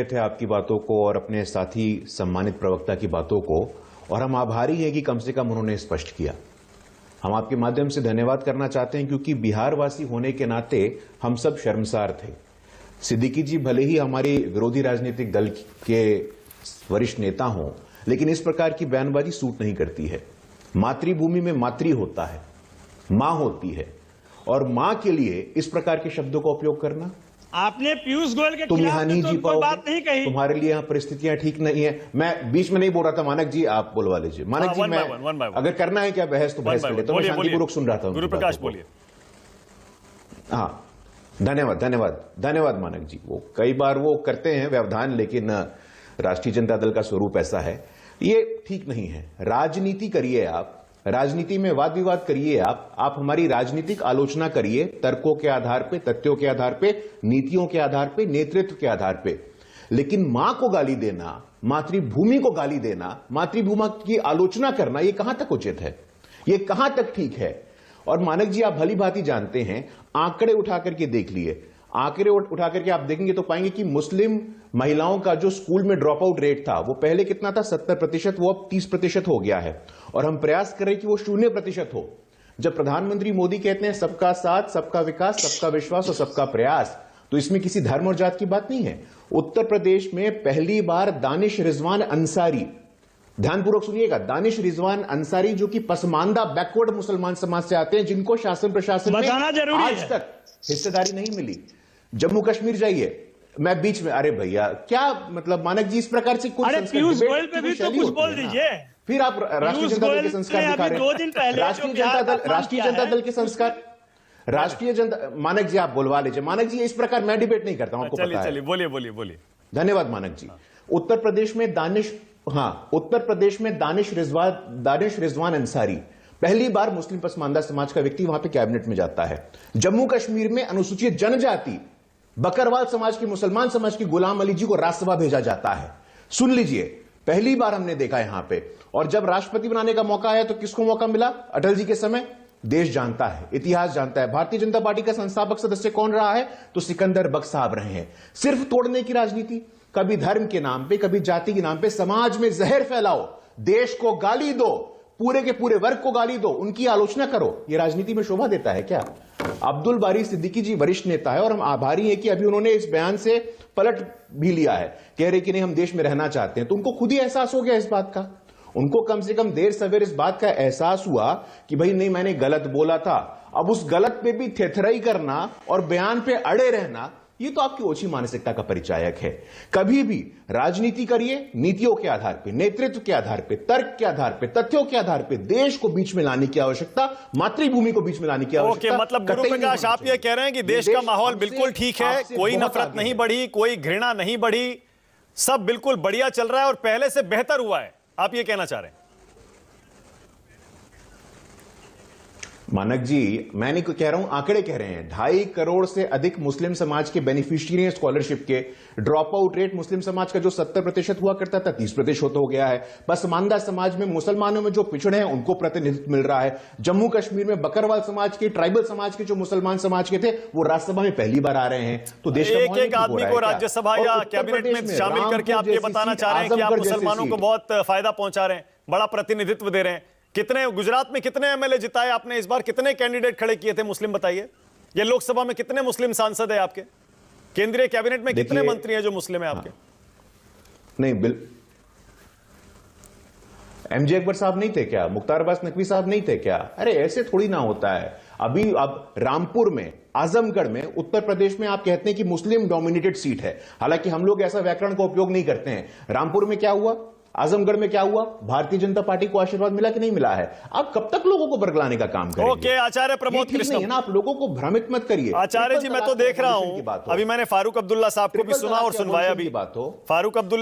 थे आपकी बातों को और अपने साथी सम्मानित प्रवक्ता की बातों को, और हम आभारी हैं कि कम से कम उन्होंने स्पष्ट किया। हम आपके माध्यम से धन्यवाद करना चाहते हैं क्योंकि बिहारवासी होने के नाते हम सब शर्मसार थे। सिद्दीकी जी भले ही हमारे विरोधी राजनीतिक दल के वरिष्ठ नेता हों, लेकिन इस प्रकार की बयानबाजी सूट नहीं करती है। मातृभूमि में मातृ होता है, मां होती है, और मां के लिए इस प्रकार के शब्दों का उपयोग करना, आपने पीयूष गोयल के तुम यहां नहीं तो जी कोई बात नहीं पाओगे, कही। तुम्हारे लिए यहां परिस्थितियां ठीक नहीं है। मैं बीच में नहीं बोल रहा था, मानक जी आप बोलवा लीजिए। मानक जी, मैं अगर करना है क्या बहस तो बहस कर लेता हूं, मैं शांतिपूर्वक सुन रहा था। गुरु प्रकाश बोलिए। हाँ, धन्यवाद धन्यवाद धन्यवाद मानक जी। वो कई बार वो करते हैं व्यवधान, लेकिन राष्ट्रीय जनता दल का स्वरूप ऐसा है, ये ठीक नहीं है। राजनीति करिए आप, राजनीति में वाद विवाद करिए आप हमारी राजनीतिक आलोचना करिए तर्कों के आधार पे, तथ्यों के आधार पे, नीतियों के आधार पे, नेतृत्व के आधार पे। लेकिन मां को गाली देना, मातृभूमि को गाली देना, मातृभूमि की आलोचना करना, यह कहां तक उचित है, यह कहां तक ठीक है? और मानक जी, आप भली भांति जानते हैं, आंकड़े उठा करके देख लिए, आंकड़े उठा करके आप देखेंगे तो पाएंगे कि मुस्लिम महिलाओं का जो स्कूल में ड्रॉप आउट रेट था, वो पहले कितना था 70%, वो अब 30% हो गया है। और हम प्रयास कर रहे हैं कि वो 0% हो। जब प्रधानमंत्री मोदी कहते हैं सबका साथ, सबका विकास, सबका विश्वास और सबका प्रयास, तो इसमें किसी धर्म और जात की बात नहीं है। उत्तर प्रदेश में पहली बार दानिश रिजवान अंसारी, ध्यानपूर्वक सुनिएगा, दानिश रिजवान अंसारी जो कि पसमानदा बैकवर्ड मुसलमान समाज से आते हैं, जिनको शासन प्रशासन में आज तक हिस्सेदारी नहीं मिली। जम्मू कश्मीर जाइए, मैं बीच में, अरे भैया क्या मतलब मानक जी, इस प्रकार से कुछ पीयूष गोयल पे भी तो कुछ बोल दीजिए। फिर आप राष्ट्रीय जनता दल के संस्कार दिखा रहे हैं। राष्ट्रीय जनता दल के संस्कार, राष्ट्रीय जनता, मानक जी आप बोलवा लीजिए। मानक जी, इस प्रकार मैं डिबेट नहीं करता हूं, आपको पता है। चलिए बोलिए। धन्यवाद मानक जी। उत्तर प्रदेश में दानिश रिजवान अंसारी, पहली बार मुस्लिम पसमानदा समाज का व्यक्ति वहां पे कैबिनेट में जाता है। जम्मू कश्मीर में अनुसूचित जनजाति बकरवाल समाज की, मुसलमान समाज की गुलाम अली जी को राज्यसभा भेजा जाता है। सुन लीजिए, पहली बार हमने देखा यहां पे। और जब राष्ट्रपति बनाने का मौका आया तो किसको मौका मिला? अटल जी के समय। देश जानता है, इतिहास जानता है, भारतीय जनता पार्टी का संस्थापक सदस्य कौन रहा है? तो सिकंदर बख्श साहब रहे हैं। सिर्फ तोड़ने की राजनीति, कभी धर्म के नाम पे, कभी जाति के नाम पे समाज में जहर फैलाओ, देश को गाली दो, पूरे के पूरे वर्ग को गाली दो, उनकी आलोचना करो, यह राजनीति में शोभा देता है क्या? अब्दुल बारी सिद्दीकी जी वरिष्ठ नेता है और हम आभारी हैं कि अभी उन्होंने इस बयान से पलट भी लिया है, कह रहे कि नहीं हम देश में रहना चाहते हैं। तो उनको खुद ही एहसास हो गया इस बात का, उनको कम से कम देर सवेर इस बात का एहसास हुआ कि भाई नहीं, मैंने गलत बोला था। अब उस गलत पे भी थेथराई करना और बयान पे अड़े रहना, ये तो आपकी ओछी मानसिकता का परिचायक है। कभी भी राजनीति करिए नीतियों के आधार पे, नेतृत्व के आधार पे, तर्क के आधार पे, तथ्यों के आधार पे। देश को बीच में लाने की आवश्यकता, मातृभूमि को बीच में लाने की आवश्यकता। मतलब गुरु प्रकाश, आप ये कह रहे हैं कि देश का माहौल बिल्कुल ठीक है, कोई नफरत नहीं बढ़ी, कोई घृणा नहीं बढ़ी, सब बिल्कुल बढ़िया चल रहा है और पहले से बेहतर हुआ है, आप ये कहना चाह रहे हैं? मानक जी, मैं नहीं कह रहा हूं, आंकड़े कह रहे हैं। 2.5 करोड़ से अधिक मुस्लिम समाज के बेनिफिशियरी हैं स्कॉलरशिप के। ड्रॉप आउट रेट मुस्लिम समाज का जो 70% हुआ करता था 30% हो गया है। पसमानदा समाज में, मुसलमानों में जो पिछड़े हैं उनको प्रतिनिधित्व मिल रहा है। जम्मू कश्मीर में बकरवाल समाज के, ट्राइबल समाज के जो मुसलमान समाज के थे, वो राज्यसभा में पहली बार आ रहे हैं। तो देश का एक आदमी को राज्यसभा या कैबिनेट में शामिल करके आप ये बताना चाह रहे हैं कि आप मुसलमानों को बहुत फायदा पहुंचा रहे हैं, बड़ा प्रतिनिधित्व दे रहे हैं। कितने गुजरात में कितने एमएलए जिताए आपने इस बार? कितने कैंडिडेट खड़े किए थे मुस्लिम, बताइए? ये लोकसभा में कितने मुस्लिम सांसद है आपके? केंद्रीय कैबिनेट में कितने मंत्री हैं जो मुस्लिम है आपके? नहीं, एमजे अकबर साहब नहीं थे क्या? मुख्तार अब्बास नकवी साहब नहीं थे क्या? अरे ऐसे थोड़ी ना होता है। अभी अब रामपुर में, आजमगढ़ में, उत्तर प्रदेश में आप कहते हैं कि मुस्लिम डोमिनेटेड सीट है। हालांकि हम लोग ऐसा व्याकरण का उपयोग नहीं करते हैं। रामपुर में क्या हुआ, आजमगढ़ में क्या हुआ? भारतीय जनता पार्टी को आशीर्वाद मिला कि नहीं मिला है? आप कब तक लोगों को बरगलाने का काम करेंगे? ओके, आचार्य प्रमोद कृष्ण, ना आप लोगों को भ्रमित मत करिए। आचार्य जी, मैं तो देख रहा हूं, अभी मैंने फारूक अब्दुल्ला साहब को भी सुना और सुनवाया भी। बात हो, फारूक अब्दुल्ला